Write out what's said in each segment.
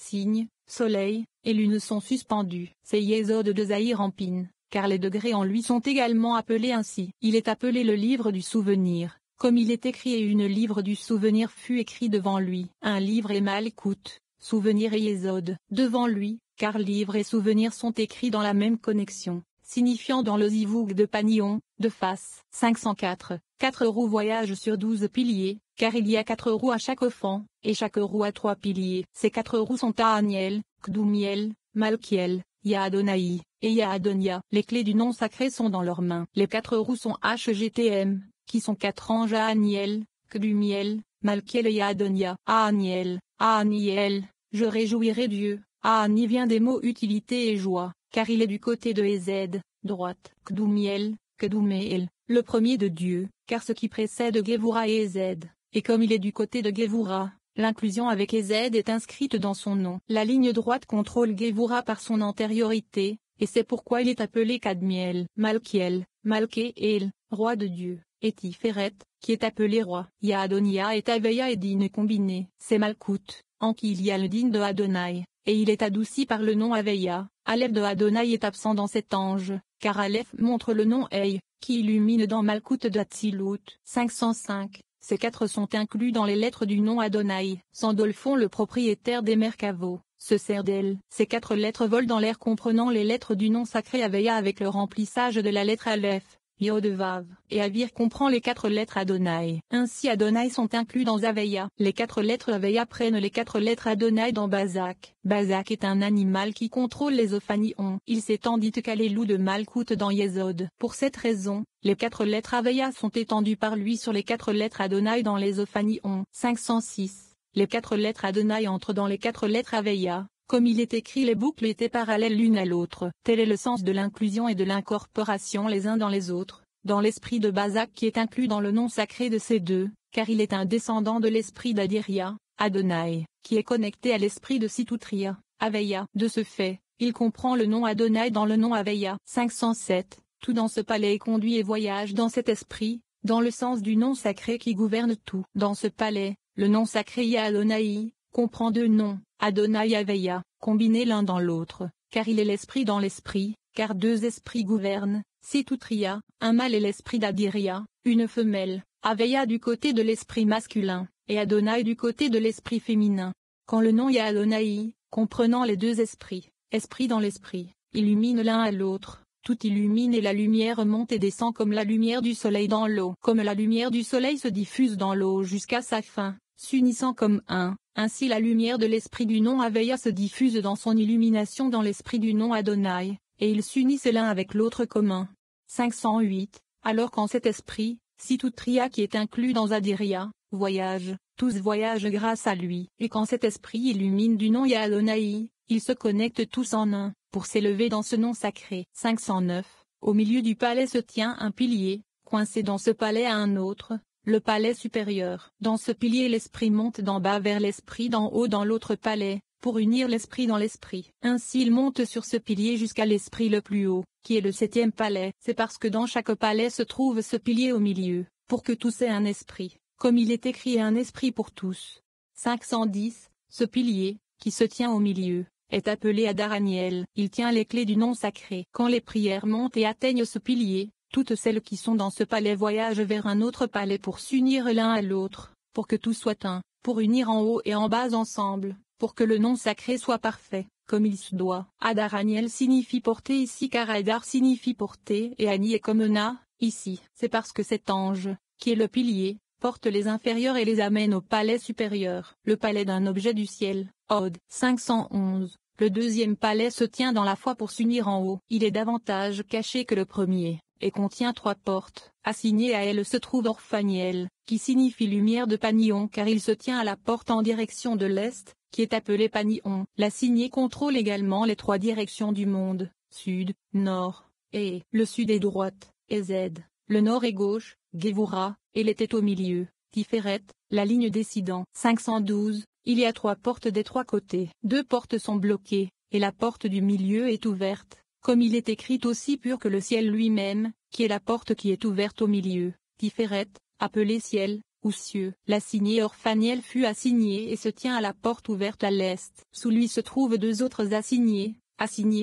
signes, soleil, et lune sont suspendus. C'est Yesod de Zahir Ampin, car les degrés en lui sont également appelés ainsi. Il est appelé le livre du souvenir, comme il est écrit et une livre du souvenir fut écrit devant lui. Un livre et Malkout, souvenir et Yesod, devant lui, car livre et souvenir sont écrits dans la même connexion, signifiant dans le zivoug de Panion, de face. 504, 4 roues voyagent sur 12 piliers, car il y a 4 roues à chaque fan, et chaque roue a 3 piliers. Ces 4 roues sont Tahaniel, Kdoumiel, Malkiel, Yahadonai, et Yahadonia. Les clés du nom sacré sont dans leurs mains. Les 4 roues sont HGTM, qui sont 4 anges Ahaniel, Kdumiel, Malkiel et Yahadonia. Ahaniel, Ahaniel, je réjouirai Dieu. Ahani vient des mots utilité et joie, car il est du côté de Ezed, droite. Kdoumiel, Kdoumeel, le premier de Dieu, car ce qui précède Gevura et Ezed, et comme il est du côté de Gevura, l'inclusion avec Ezed est inscrite dans son nom. La ligne droite contrôle Gevura par son antériorité, et c'est pourquoi il est appelé Kadmiel. Malkiel, Malkéel, roi de Dieu, et Tiferet, qui est appelé roi. Yahadonia et Aveya et Din combiné. C'est Malkout, en qui il y a le Din de Adonai, et il est adouci par le nom Aveya. Aleph de Adonai est absent dans cet ange, car Aleph montre le nom Ei, qui illumine dans Malkout de Hatzilut. 505. Ces 4 sont inclus dans les lettres du nom Adonai. Sandolphon le propriétaire des Merkavot, se sert d'elle. Ces 4 lettres volent dans l'air comprenant les lettres du nom sacré Aveya avec le remplissage de la lettre Aleph, Yod Vav, et Avir comprend les 4 lettres Adonai. Ainsi Adonai sont inclus dans Aveya. Les 4 lettres Aveya prennent les 4 lettres Adonai dans Bazak. Bazak est un animal qui contrôle les Ophanions. Il s'étendit qu'Alelou de Malkout dans Yesod. Pour cette raison, les 4 lettres Aveya sont étendues par lui sur les 4 lettres Adonai dans les Ophanions. 506. Les 4 lettres Adonai entrent dans les 4 lettres Aveya. Comme il est écrit, les boucles étaient parallèles l'une à l'autre. Tel est le sens de l'inclusion et de l'incorporation les uns dans les autres, dans l'esprit de Bazak qui est inclus dans le nom sacré de ces deux, car il est un descendant de l'esprit d'Adiria, Adonai, qui est connecté à l'esprit de Sitoutria, Aveya. De ce fait, il comprend le nom Adonai dans le nom Aveya. 507. Tout dans ce palais est conduit et voyage dans cet esprit, dans le sens du nom sacré qui gouverne tout. Dans ce palais, le nom sacré Yahadonai comprend 2 noms, Adonai Aveya, combinés l'un dans l'autre, car il est l'esprit dans l'esprit, car 2 esprits gouvernent, Sitoutria, un mâle et l'esprit d'Adiria, une femelle, Aveya du côté de l'esprit masculin, et Adonai du côté de l'esprit féminin. Quand le nom Yahadonai, comprenant les 2 esprits, esprit dans l'esprit, illumine l'un à l'autre, tout illumine et la lumière monte et descend comme la lumière du soleil dans l'eau. Comme la lumière du soleil se diffuse dans l'eau jusqu'à sa fin, s'unissant comme un, ainsi la lumière de l'esprit du nom Aveya se diffuse dans son illumination dans l'esprit du nom Adonai, et ils s'unissent l'un avec l'autre comme un. 508. Alors qu'en cet esprit, Sitoutria qui est inclus dans Adiria, voyage, tous voyagent grâce à lui. Et quand cet esprit illumine du nom Yahadonai, ils se connectent tous en un, pour s'élever dans ce nom sacré. 509. Au milieu du palais se tient un pilier, coincé dans ce palais à un autre, le palais supérieur. Dans ce pilier l'esprit monte d'en bas vers l'esprit d'en haut dans l'autre palais, pour unir l'esprit dans l'esprit. Ainsi il monte sur ce pilier jusqu'à l'esprit le plus haut, qui est le 7e palais. C'est parce que dans chaque palais se trouve ce pilier au milieu, pour que tous aient un esprit, comme il est écrit un esprit pour tous. 510. Ce pilier, qui se tient au milieu, est appelé Adaraniel. Il tient les clés du nom sacré. Quand les prières montent et atteignent ce pilier, toutes celles qui sont dans ce palais voyagent vers un autre palais pour s'unir l'un à l'autre, pour que tout soit un, pour unir en haut et en bas ensemble, pour que le nom sacré soit parfait, comme il se doit. Adaraniel signifie porter ici car Adar signifie porter et Ani est comme Na, ici. C'est parce que cet ange, qui est le pilier, porte les inférieurs et les amène au palais supérieur. Le palais d'un objet du ciel. Od. 511. Le 2e palais se tient dans la foi pour s'unir en haut. Il est davantage caché que le premier, et contient 3 portes. Assignées à elle se trouve Orphaniel, qui signifie lumière de Panion car il se tient à la porte en direction de l'est, qui est appelée Panion. La signée contrôle également les 3 directions du monde, sud, nord, et le sud est droite, Ezed, le nord est gauche, Gevura, et l'était au milieu, Tiferet, la ligne décidant. 512. Il y a 3 portes des 3 côtés. 2 portes sont bloquées, et la porte du milieu est ouverte, comme il est écrit aussi pur que le ciel lui-même, qui est la porte qui est ouverte au milieu, Tiferet, appelé ciel, ou cieux. L'assigné Orphaniel fut assigné et se tient à la porte ouverte à l'est. Sous lui se trouvent deux autres assignés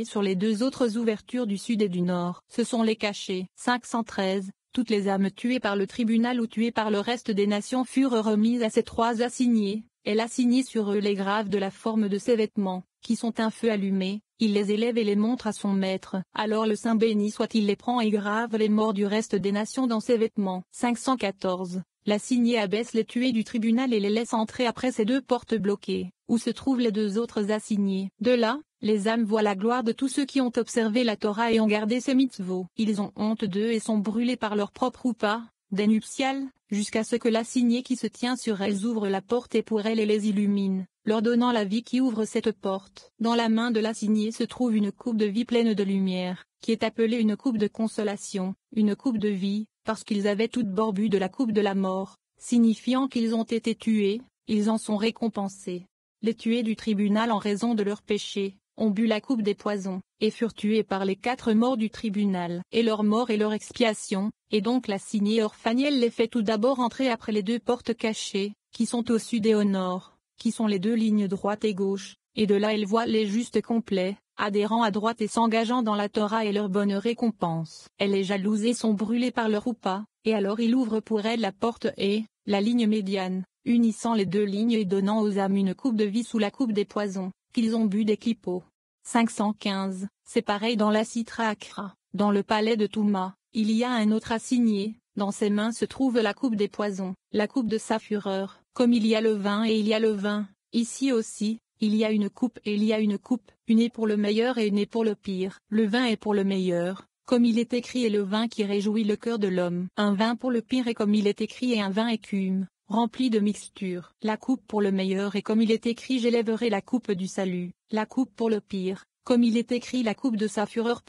sur les deux autres ouvertures du sud et du nord. Ce sont les cachés. 513. Toutes les âmes tuées par le tribunal ou tuées par le reste des nations furent remises à ces trois assignés. Elle assignit sur eux les graves de la forme de ses vêtements, qui sont un feu allumé. Il les élève et les montre à son maître. Alors le Saint béni soit-il les prend et grave les morts du reste des nations dans ses vêtements. 514. L'assigné abaisse les tués du tribunal et les laisse entrer après ces deux portes bloquées, où se trouvent les deux autres assignés. De là, les âmes voient la gloire de tous ceux qui ont observé la Torah et ont gardé ses mitzvot. Ils ont honte d'eux et sont brûlés par leur propre oupa, des nuptiales, jusqu'à ce que l'assigné qui se tient sur elles ouvre la porte et pour elles et les illumine, leur donnant la vie qui ouvre cette porte. Dans la main de l'assigné se trouve une coupe de vie pleine de lumière, qui est appelée une coupe de consolation, une coupe de vie, parce qu'ils avaient toutes bord bu de la coupe de la mort, signifiant qu'ils ont été tués, ils en sont récompensés. Les tués du tribunal en raison de leurs péchés, ont bu la coupe des poisons, et furent tués par les 4 morts du tribunal. Et leur mort et leur expiation, et donc l'assigné Orphaniel les fait tout d'abord entrer après les deux portes cachées, qui sont au sud et au nord, qui sont les deux lignes droite et gauche, et de là elle voit les justes complets, adhérant à droite et s'engageant dans la Torah et leur bonne récompense. Elle est jalouse et sont brûlées par leur oupa, et alors il ouvre pour elle la porte et, la ligne médiane, unissant les deux lignes et donnant aux âmes une coupe de vie sous la coupe des poisons, qu'ils ont bu des clipos. 515. C'est pareil dans la Sitra Akra. Dans le palais de Touma, il y a un autre assigné, dans ses mains se trouve la coupe des poisons, la coupe de sa fureur. Comme il y a le vin et il y a le vin, ici aussi, il y a une coupe et il y a une coupe, une est pour le meilleur et une est pour le pire. Le vin est pour le meilleur, comme il est écrit, et le vin qui réjouit le cœur de l'homme. Un vin pour le pire et comme il est écrit, et un vin écume, rempli de mixture. La coupe pour le meilleur et comme il est écrit, j'élèverai la coupe du salut. La coupe pour le pire, comme il est écrit, la coupe de sa fureur.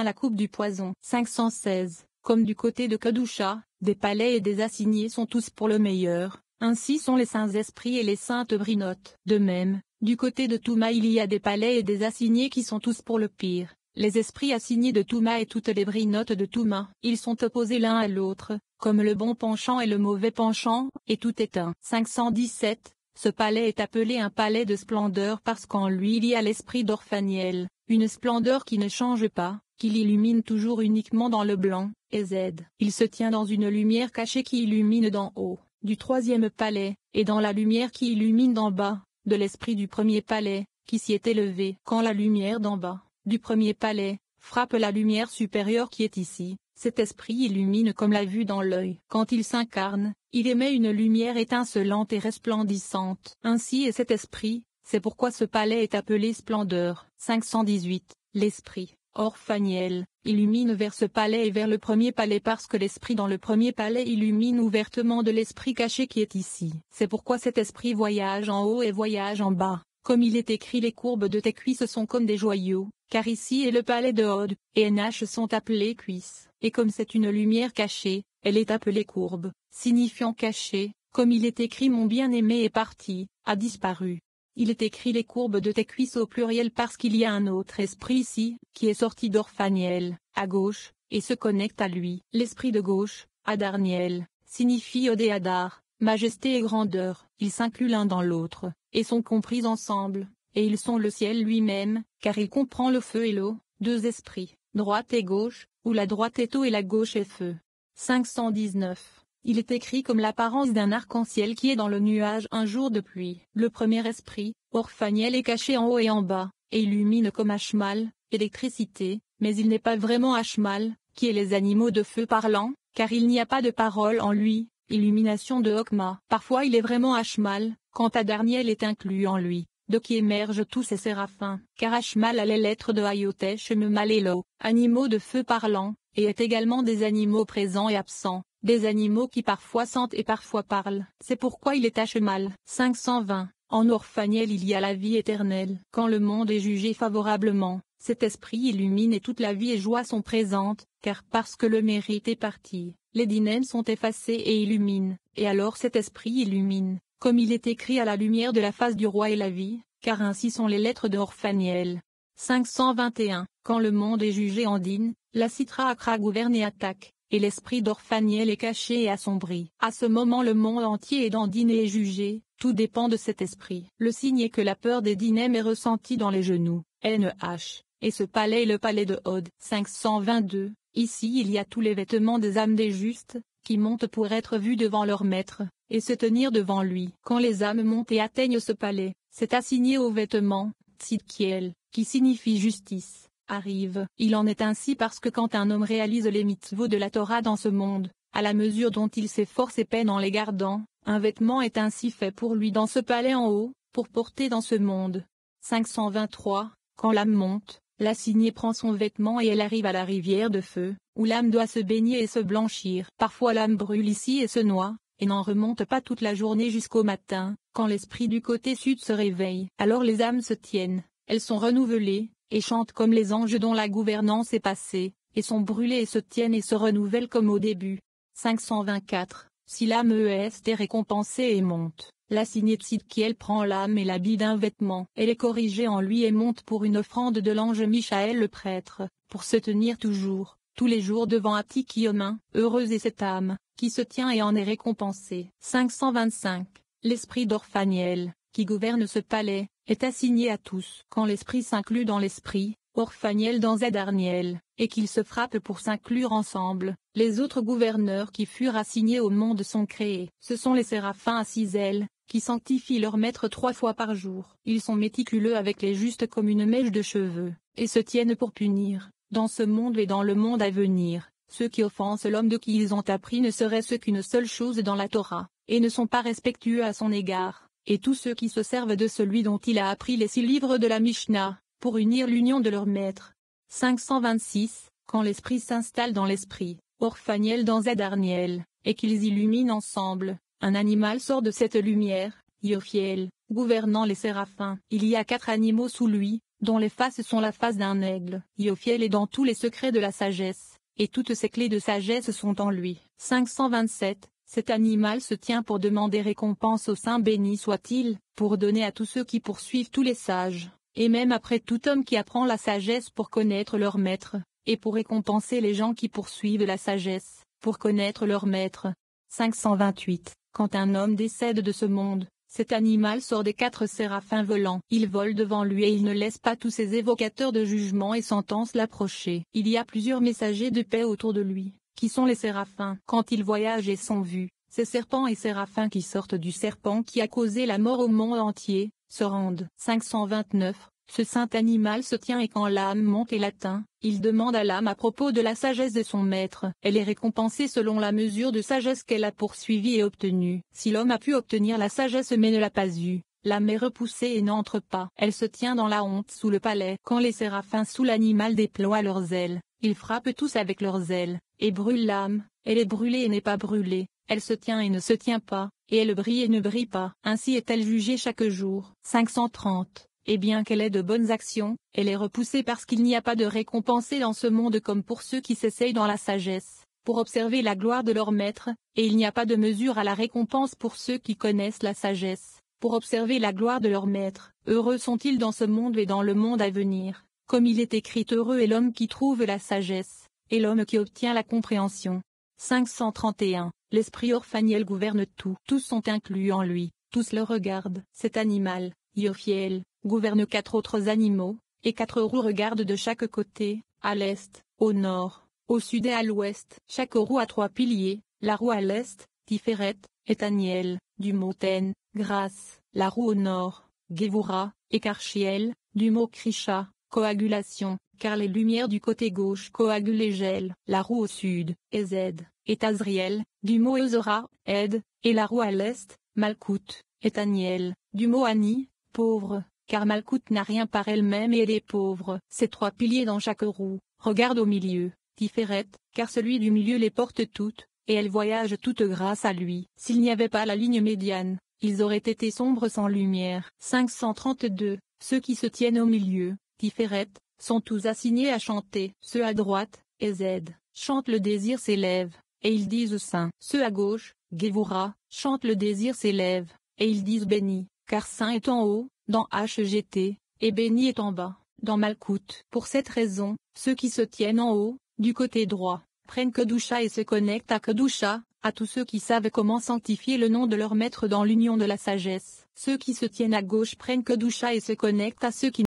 La coupe du poison. 516. Comme du côté de Kedusha, des palais et des assignés sont tous pour le meilleur, ainsi sont les saints esprits et les saintes brinotes. De même, du côté de Touma il y a des palais et des assignés qui sont tous pour le pire, les esprits assignés de Touma et toutes les brinotes de Touma. Ils sont opposés l'un à l'autre, comme le bon penchant et le mauvais penchant, et tout est un. 517. Ce palais est appelé un palais de splendeur parce qu'en lui il y a l'esprit d'Orphaniel, une splendeur qui ne change pas, qui l'illumine toujours uniquement dans le blanc, et Z. Il se tient dans une lumière cachée qui illumine d'en haut, du troisième palais, et dans la lumière qui illumine d'en bas, de l'esprit du premier palais, qui s'y est élevé. Quand la lumière d'en bas, du premier palais, frappe la lumière supérieure qui est ici, cet esprit illumine comme la vue dans l'œil. Quand il s'incarne, il émet une lumière étincelante et resplendissante. Ainsi est cet esprit, c'est pourquoi ce palais est appelé splendeur. 518. L'esprit, Orphaniel, illumine vers ce palais et vers le premier palais parce que l'esprit dans le premier palais illumine ouvertement de l'esprit caché qui est ici. C'est pourquoi cet esprit voyage en haut et voyage en bas. Comme il est écrit, les courbes de tes cuisses sont comme des joyaux, car ici est le palais de Hod, et Nh sont appelées cuisses. Et comme c'est une lumière cachée, elle est appelée courbe, signifiant cachée, comme il est écrit, mon bien-aimé est parti, a disparu. Il est écrit les courbes de tes cuisses au pluriel parce qu'il y a un autre esprit ici, qui est sorti d'Orphaniel, à gauche, et se connecte à lui. L'esprit de gauche, Adarniel, signifie Od et Adar, majesté et grandeur. Ils s'incluent l'un dans l'autre, et sont compris ensemble, et ils sont le ciel lui-même, car il comprend le feu et l'eau, deux esprits, droite et gauche, où la droite est eau et la gauche est feu. 519. Il est écrit comme l'apparence d'un arc-en-ciel qui est dans le nuage un jour de pluie. Le premier esprit, Orphaniel, est caché en haut et en bas, et illumine comme Ashmal, électricité, mais il n'est pas vraiment Ashmal, qui est les animaux de feu parlant, car il n'y a pas de parole en lui, illumination de Hokma. Parfois il est vraiment Ashmal, quand Adarniel est inclus en lui, de qui émergent tous ces séraphins, car Ashmal a les lettres de Hayotesh Memalelo, animaux de feu parlant, et est également des animaux présents et absents, des animaux qui parfois sentent et parfois parlent. C'est pourquoi il est Ashmal. 520. En Orphaniel il y a la vie éternelle. Quand le monde est jugé favorablement, cet esprit illumine et toute la vie et joie sont présentes, car parce que le mérite est parti, les dînèmes sont effacés et illuminent, et alors cet esprit illumine, comme il est écrit à la lumière de la face du roi et la vie, car ainsi sont les lettres de Orphaniel. 521. Quand le monde est jugé en dîne, la Sitra Akra gouverne et attaque, et l'esprit d'Orphaniel est caché et assombri. À ce moment le monde entier est dans dîner et jugé, tout dépend de cet esprit. Le signe est que la peur des dînèmes est ressentie dans les genoux, NH, et ce palais est le palais de Od. 522, ici il y a tous les vêtements des âmes des justes, qui montent pour être vus devant leur maître, et se tenir devant lui. Quand les âmes montent et atteignent ce palais, c'est assigné aux vêtements, Tzidkiel, qui signifie justice, arrive. Il en est ainsi parce que quand un homme réalise les mitzvot de la Torah dans ce monde, à la mesure dont il s'efforce et peine en les gardant, un vêtement est ainsi fait pour lui dans ce palais en haut, pour porter dans ce monde. 523, quand l'âme monte, l'assignée prend son vêtement et elle arrive à la rivière de feu, où l'âme doit se baigner et se blanchir. Parfois l'âme brûle ici et se noie, et n'en remonte pas toute la journée jusqu'au matin, quand l'esprit du côté sud se réveille. Alors les âmes se tiennent, elles sont renouvelées, et chantent comme les anges dont la gouvernance est passée, et sont brûlées et se tiennent et se renouvellent comme au début. 524, si l'âme est récompensée et monte, l'assignée Tzidkiel prend l'âme et l'habille d'un vêtement. Elle est corrigée en lui et monte pour une offrande de l'ange Michaël le prêtre, pour se tenir toujours, tous les jours devant Aptikiomin. Heureuse est cette âme, qui se tient et en est récompensée. 525, l'esprit d'Orphaniel, qui gouverne ce palais, est assigné à tous. Quand l'esprit s'inclut dans l'esprit, Orphaniel dans Zadarniel, et qu'ils se frappent pour s'inclure ensemble, les autres gouverneurs qui furent assignés au monde sont créés. Ce sont les séraphins à 6 ailes, qui sanctifient leur maître 3 fois par jour. Ils sont méticuleux avec les justes comme une mèche de cheveux, et se tiennent pour punir, dans ce monde et dans le monde à venir, ceux qui offensent l'homme de qui ils ont appris ne serait-ce qu'une seule chose dans la Torah, et ne sont pas respectueux à son égard, et tous ceux qui se servent de celui dont il a appris les 6 livres de la Mishnah, pour unir l'union de leur maître. 526, quand l'esprit s'installe dans l'esprit, Orphaniel dans Zadarniel, et qu'ils illuminent ensemble, un animal sort de cette lumière, Yophiel, gouvernant les séraphins. Il y a 4 animaux sous lui, dont les faces sont la face d'un aigle. Yophiel est dans tous les secrets de la sagesse, et toutes ses clés de sagesse sont en lui. 527, cet animal se tient pour demander récompense au Saint béni soit-il, pour donner à tous ceux qui poursuivent tous les sages, et même après tout homme qui apprend la sagesse pour connaître leur maître, et pour récompenser les gens qui poursuivent la sagesse, pour connaître leur maître. 528, quand un homme décède de ce monde, cet animal sort des 4 séraphins volants. Il vole devant lui et il ne laisse pas tous ses évocateurs de jugement et sentence l'approcher. Il y a plusieurs messagers de paix autour de lui, qui sont les séraphins. Quand ils voyagent et sont vus, ces serpents et séraphins qui sortent du serpent qui a causé la mort au monde entier, se rendent. 529, ce saint animal se tient et quand l'âme monte et l'atteint, il demande à l'âme à propos de la sagesse de son maître. Elle est récompensée selon la mesure de sagesse qu'elle a poursuivie et obtenue. Si l'homme a pu obtenir la sagesse mais ne l'a pas eue, l'âme est repoussée et n'entre pas. Elle se tient dans la honte sous le palais. Quand les séraphins sous l'animal déploient leurs ailes, ils frappent tous avec leurs ailes, et brûlent l'âme. Elle est brûlée et n'est pas brûlée. Elle se tient et ne se tient pas, et elle brille et ne brille pas. Ainsi est-elle jugée chaque jour. 530. Et bien qu'elle ait de bonnes actions, elle est repoussée parce qu'il n'y a pas de récompensée dans ce monde comme pour ceux qui s'essayent dans la sagesse, pour observer la gloire de leur maître, et il n'y a pas de mesure à la récompense pour ceux qui connaissent la sagesse, pour observer la gloire de leur maître. Heureux sont-ils dans ce monde et dans le monde à venir, comme il est écrit heureux est l'homme qui trouve la sagesse, et l'homme qui obtient la compréhension. 531, l'esprit Orphaniel gouverne tout, tous sont inclus en lui, tous le regardent. Cet animal, Yophiel, gouverne 4 autres animaux, et 4 roues regardent de chaque côté, à l'est, au nord, au sud et à l'ouest. Chaque roue a 3 piliers, la roue à l'est, Tiferet, Ethaniel, du mot Ten, grâce, la roue au nord, Gevura, et Karchiel, du mot Krisha, coagulation, car les lumières du côté gauche coagulent et gèlent. La roue au sud, Ezed, et Tazriel, du mot Ezora, aide, et la roue à l'est, Malkout, Ethaniel, du mot Ani, pauvre, car Malkout n'a rien par elle-même et elle est pauvre. Ces 3 piliers dans chaque roue, regardent au milieu, Tiferet, car celui du milieu les porte toutes, et elles voyagent toutes grâce à lui. S'il n'y avait pas la ligne médiane, ils auraient été sombres sans lumière. 532, ceux qui se tiennent au milieu, Tiferet, sont tous assignés à chanter. Ceux à droite, Ezed, chantent le désir s'élève, et ils disent saint. Ceux à gauche, Gevura, chantent le désir s'élève, et ils disent béni, car saint est en haut, dans HGT, et béni est en bas, dans Malkout. Pour cette raison, ceux qui se tiennent en haut, du côté droit, prennent Kedusha et se connectent à Kedusha, à tous ceux qui savent comment sanctifier le nom de leur maître dans l'union de la sagesse. Ceux qui se tiennent à gauche prennent Kedusha et se connectent à ceux qui